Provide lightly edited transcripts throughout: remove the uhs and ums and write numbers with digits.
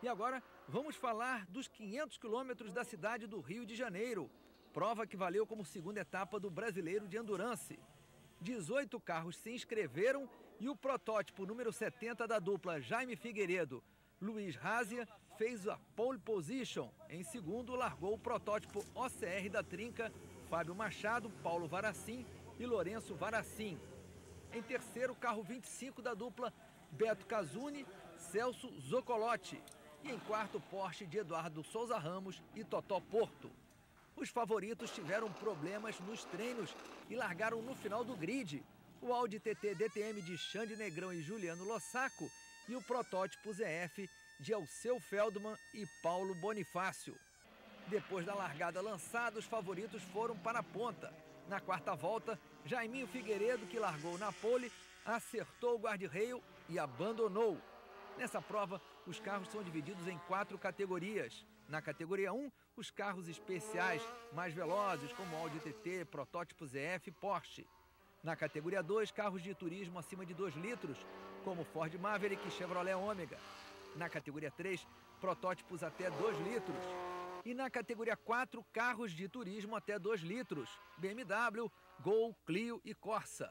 E agora vamos falar dos 500 quilômetros da cidade do Rio de Janeiro. Prova que valeu como segunda etapa do Brasileiro de Endurance. 18 carros se inscreveram e o protótipo número 70 da dupla Jaime Figueiredo, Luiz Razia, fez a pole position. Em segundo, largou o protótipo OCR da Trinca, Fábio Machado, Paulo Varacim e Lourenço Varacim. Em terceiro, carro 25 da dupla Beto Casuni, Celso Zoccolotti. E em quarto, Porsche de Eduardo Souza Ramos e Totó Porto. Os favoritos tiveram problemas nos treinos e largaram no final do grid. O Audi TT DTM de Xande Negrão e Juliano Lossaco e o protótipo ZF de Alceu Feldman e Paulo Bonifácio. Depois da largada lançada, os favoritos foram para a ponta. Na quarta volta, Jaiminho Figueiredo, que largou na pole, acertou o guarda-reio e abandonou. Nessa prova, os carros são divididos em 4 categorias. Na categoria 1, os carros especiais mais velozes, como Audi TT, protótipo ZF e Porsche. Na categoria 2, carros de turismo acima de 2 litros, como Ford Maverick e Chevrolet Ômega. Na categoria 3, protótipos até 2 litros. E na categoria 4, carros de turismo até 2 litros, BMW, Gol, Clio e Corsa.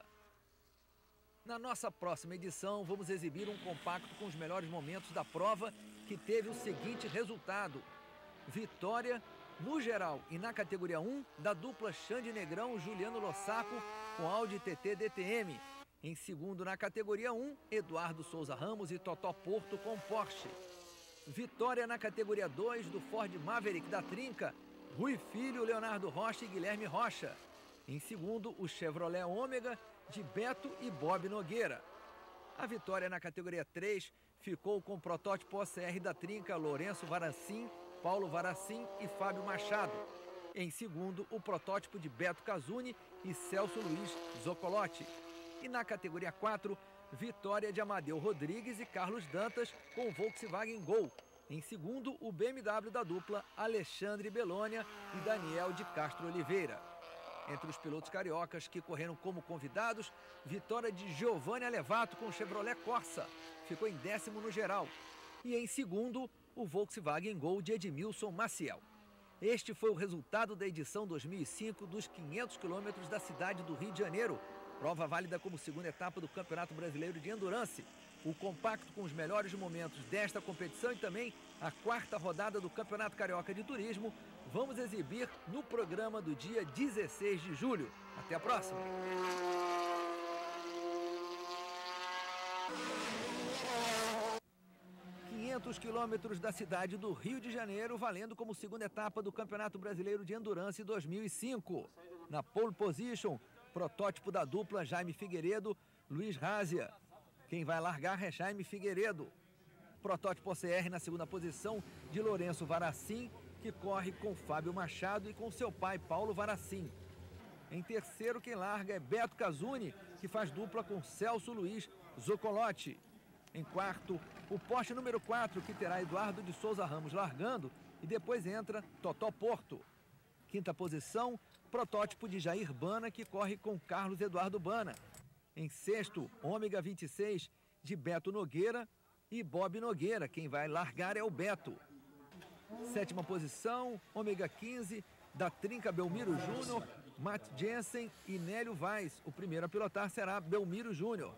Na nossa próxima edição, vamos exibir um compacto com os melhores momentos da prova, que teve o seguinte resultado: vitória, no geral e na categoria 1, da dupla Xande Negrão Juliano Lossaco com Audi TT DTM. Em segundo, na categoria 1, Eduardo Souza Ramos e Totó Porto com Porsche. Vitória na categoria 2 do Ford Maverick da Trinca, Rui Filho, Leonardo Rocha e Guilherme Rocha. Em segundo, o Chevrolet Ômega de Beto e Bob Nogueira. A vitória na categoria 3 ficou com o protótipo OCR da Trinca, Lourenço Varacim, Paulo Varacim e Fábio Machado. Em segundo, o protótipo de Beto Casuni e Celso Luiz Zoccolotti. E na categoria 4, vitória de Amadeu Rodrigues e Carlos Dantas com o Volkswagen Gol. Em segundo, o BMW da dupla Alexandre Belônia e Daniel de Castro Oliveira. Entre os pilotos cariocas que correram como convidados, vitória de Giovanni Alevato com o Chevrolet Corsa. Ficou em 10º no geral. E em segundo, o Volkswagen Gol de Edmilson Maciel. Este foi o resultado da edição 2005 dos 500 quilômetros da cidade do Rio de Janeiro. Prova válida como segunda etapa do Campeonato Brasileiro de Endurance. O compacto com os melhores momentos desta competição e também a quarta rodada do Campeonato Carioca de Turismo vamos exibir no programa do dia 16 de julho. Até a próxima! 500 quilômetros da cidade do Rio de Janeiro, valendo como segunda etapa do Campeonato Brasileiro de Endurance 2005. Na pole position, protótipo da dupla Jaime Figueiredo, Luiz Razia. Quem vai largar é Jaime Figueiredo. Protótipo OCR na segunda posição de Lourenço Varacim, que corre com Fábio Machado e com seu pai Paulo Varacim. Em terceiro, quem larga é Beto Casuni, que faz dupla com Celso Luiz Zoccolotti. Em quarto, o Porsche número 4, que terá Eduardo de Souza Ramos largando, e depois entra Totó Porto. Quinta posição, protótipo de Jair Bana, que corre com Carlos Eduardo Bana. Em sexto, Ômega 26, de Beto Nogueira e Bob Nogueira. Quem vai largar é o Beto. Sétima posição, Ômega 15, da Trinca Belmiro Júnior, Matt Jensen e Nélio Vaz. O primeiro a pilotar será Belmiro Júnior.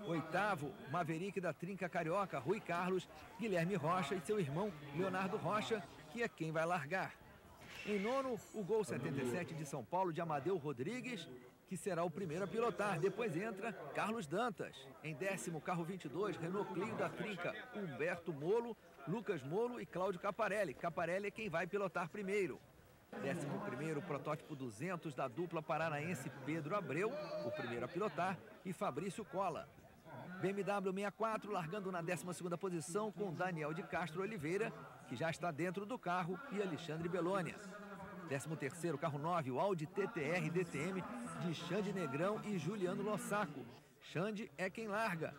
Oitavo, Maverick da Trinca Carioca, Rui Carlos, Guilherme Rocha e seu irmão Leonardo Rocha, que é quem vai largar. Em nono, o Gol 77 de São Paulo de Amadeu Rodrigues, que será o primeiro a pilotar. Depois entra Carlos Dantas. Em décimo, carro 22, Renault Clio da Trinca, Humberto Molo, Lucas Molo e Cláudio Caparelli. Caparelli é quem vai pilotar primeiro. 11º, protótipo 200 da dupla paranaense Pedro Abreu, o primeiro a pilotar, e Fabrício Cola. BMW 64 largando na 12ª posição com Daniel de Castro Oliveira, que já está dentro do carro, e Alexandre Belônia. 13º, carro 9, o Audi TTR DTM de Xande Negrão e Juliano Lossaco. Xande é quem larga.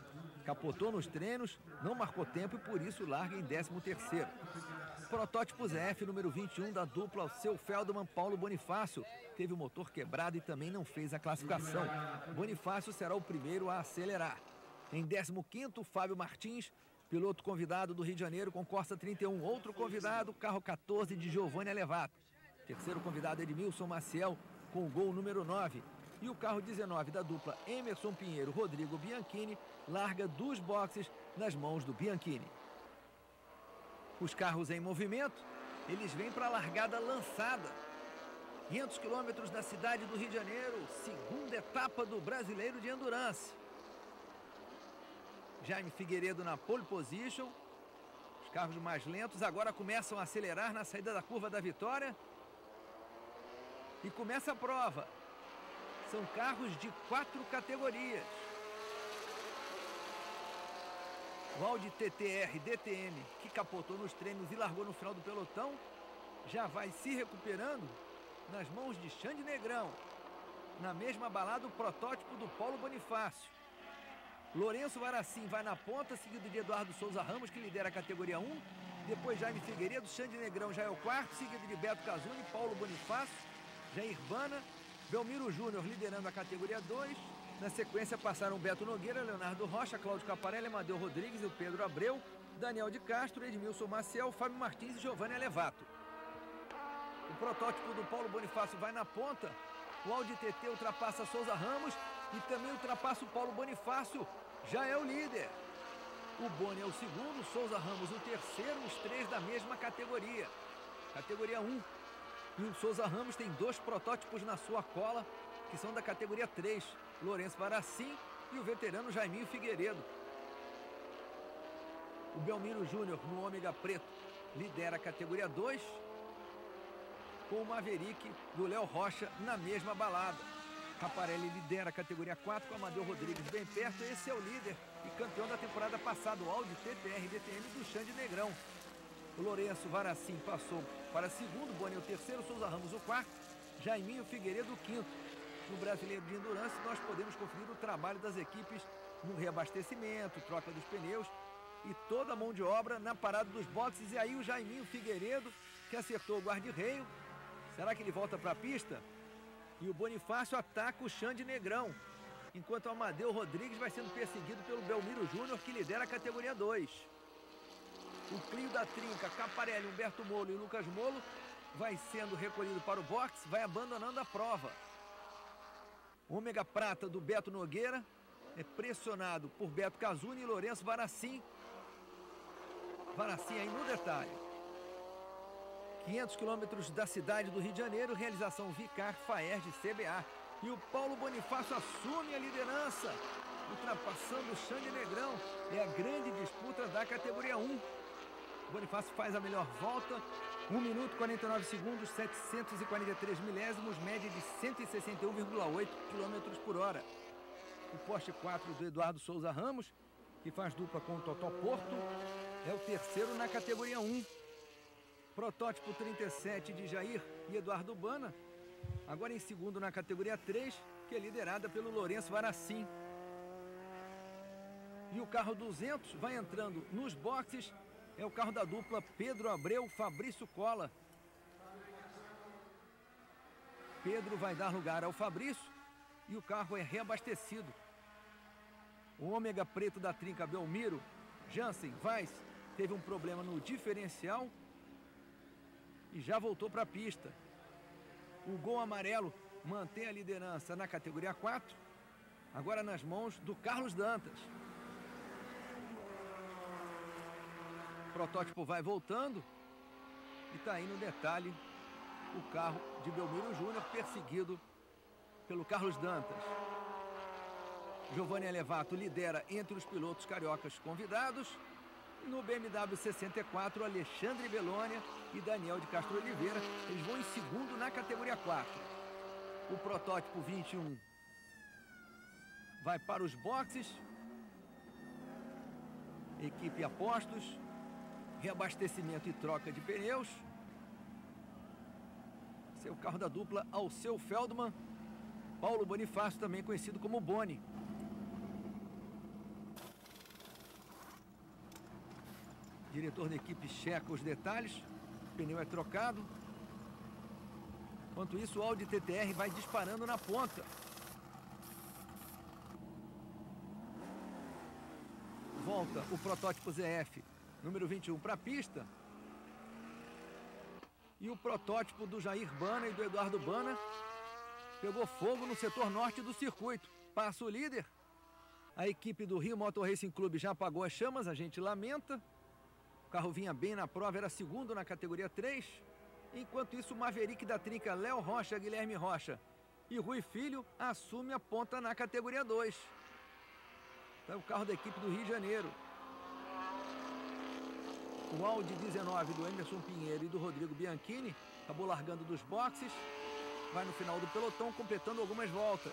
Capotou nos treinos, não marcou tempo e por isso larga em 13º. Protótipo ZF número 21 da dupla Alceu Feldman Paulo Bonifácio. Teve o motor quebrado e também não fez a classificação. Bonifácio será o primeiro a acelerar. Em 15º, Fábio Martins Piloto convidado do Rio de Janeiro com Corsa 31. Outro convidado, carro 14 de Giovanni Alevato. Terceiro convidado, Edmilson Maciel, com o Gol número 9. E o carro 19 da dupla Emerson Pinheiro, Rodrigo Bianchini, larga dos boxes nas mãos do Bianchini. Os carros em movimento, eles vêm para a largada lançada. 500 quilômetros da cidade do Rio de Janeiro, segunda etapa do Brasileiro de Endurance. Jaime Figueiredo na pole position. Os carros mais lentos agora começam a acelerar na saída da curva da vitória. E começa a prova. São carros de 4 categorias. O Audi TTR DTM, que capotou nos treinos e largou no final do pelotão, já vai se recuperando nas mãos de Xande Negrão. Na mesma balada, o protótipo do Paulo Bonifácio. Lourenço Varacim vai na ponta, seguido de Eduardo Souza Ramos, que lidera a categoria 1. Depois Jaime Figueiredo, Xande Negrão já é o quarto, seguido de Beto Casuni, Paulo Bonifácio, Jair Bana, Belmiro Júnior liderando a categoria 2. Na sequência passaram Beto Nogueira, Leonardo Rocha, Cláudio Caparelli, Amadeu Rodrigues e o Pedro Abreu, Daniel de Castro, Edmilson Maciel, Fábio Martins e Giovanni Alevato. O protótipo do Paulo Bonifácio vai na ponta. O Audi TT ultrapassa Souza Ramos e também ultrapassa o Paulo Bonifácio. Já é o líder. O Boni é o segundo, Souza Ramos o terceiro, os três da mesma categoria. Categoria 1. E o Souza Ramos tem 2 protótipos na sua cola, que são da categoria 3. Lourenço Varacim e o veterano Jaiminho Figueiredo. O Belmiro Júnior, no ômega preto, lidera a categoria 2, com o Maverick do Léo Rocha na mesma balada. Caparelli lidera a categoria 4 com Amadeu Rodrigues bem perto. Esse é o líder e campeão da temporada passada, o Audi TTR DTM do Xande Negrão. O Lourenço Varacim passou para segundo, Boni o terceiro, Souza Ramos o quarto, Jaiminho Figueiredo o quinto. No Brasileiro de Endurance nós podemos conferir o trabalho das equipes no reabastecimento, troca dos pneus e toda a mão de obra na parada dos boxes. E aí o Jaiminho Figueiredo, que acertou o guarda-reio. Será que ele volta para a pista? E o Bonifácio ataca o Xande Negrão, enquanto o Amadeu Rodrigues vai sendo perseguido pelo Belmiro Júnior, que lidera a categoria 2. O Clio da Trinca, Caparelli, Humberto Molo e Lucas Molo vai sendo recolhido para o box, vai abandonando a prova. O ômega prata do Beto Nogueira é pressionado por Beto Casuni e Lourenço Varacim. Varacim aí no detalhe. 500 quilômetros da cidade do Rio de Janeiro, realização Vicar, Faerj, CBA. E o Paulo Bonifácio assume a liderança, ultrapassando o Xande Negrão. É a grande disputa da categoria 1. O Bonifácio faz a melhor volta, 1 minuto 49 segundos, 743 milésimos, média de 161,8 km por hora. O Porsche 4 do Eduardo Souza Ramos, que faz dupla com o Totó Porto, é o terceiro na categoria 1. Protótipo 37 de Jair e Eduardo Bana, agora em segundo na categoria 3, que é liderada pelo Lourenço Varacim. E o carro 200 vai entrando nos boxes, é o carro da dupla Pedro Abreu, Fabrício Cola. Pedro vai dar lugar ao Fabrício e o carro é reabastecido. O ômega preto da Trinca Belmiro, Jansen Weiss, teve um problema no diferencial e já voltou para a pista. O Gol amarelo mantém a liderança na categoria 4, agora nas mãos do Carlos Dantas. O protótipo vai voltando e está aí no detalhe o carro de Belmiro Júnior, perseguido pelo Carlos Dantas. Giovanni Alevato lidera entre os pilotos cariocas convidados. No BMW 64, Alexandre Belônia e Daniel de Castro Oliveira, eles vão em segundo na categoria 4. O protótipo 21 vai para os boxes. Equipe Apostos, reabastecimento e troca de pneus. Esse é o carro da dupla Alceu Feldman, Paulo Bonifácio, também conhecido como Boni. Diretor da equipe checa os detalhes, o pneu é trocado. Enquanto isso, o Audi TTR vai disparando na ponta. volta o protótipo ZF número 21 para a pista. E o protótipo do Jair Bana e do Eduardo Bana pegou fogo no setor norte do circuito. Passa o líder. A equipe do Rio Motor Racing Clube já apagou as chamas, a gente lamenta. O carro vinha bem na prova, era segundo na categoria 3. Enquanto isso, o Maverick da Trinca, Léo Rocha, Guilherme Rocha e Rui Filho assume a ponta na categoria 2. Então, o carro da equipe do Rio de Janeiro. O Audi 19 do Emerson Pinheiro e do Rodrigo Bianchini acabou largando dos boxes. Vai no final do pelotão, completando algumas voltas.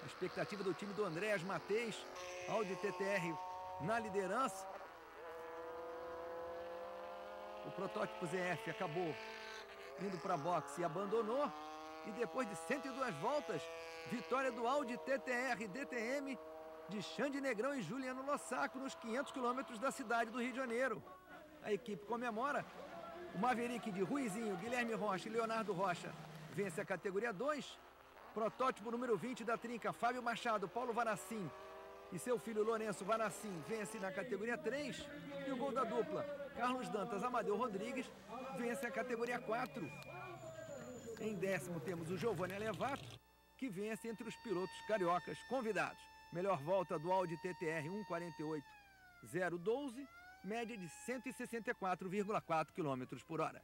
A expectativa do time do Andréas Mateis, Audi TTR na liderança. O protótipo ZF acabou indo para boxe e abandonou. E depois de 102 voltas, vitória do Audi TTR DTM de Xande Negrão e Juliano Lossaco nos 500 quilômetros da cidade do Rio de Janeiro. A equipe comemora. O Maverick de Ruizinho, Guilherme Rocha e Leonardo Rocha vence a categoria 2. Protótipo número 20 da Trinca, Fábio Machado, Paulo Vanassim e seu filho Lourenço Vanassim vence na categoria 3. E o gol da dupla, Carlos Dantas, Amadeu Rodrigues, vence a categoria 4. Em 10º temos o Giovanni Alevato, que vence entre os pilotos cariocas convidados. Melhor volta do Audi TTR 1:48.012, média de 164,4 km por hora.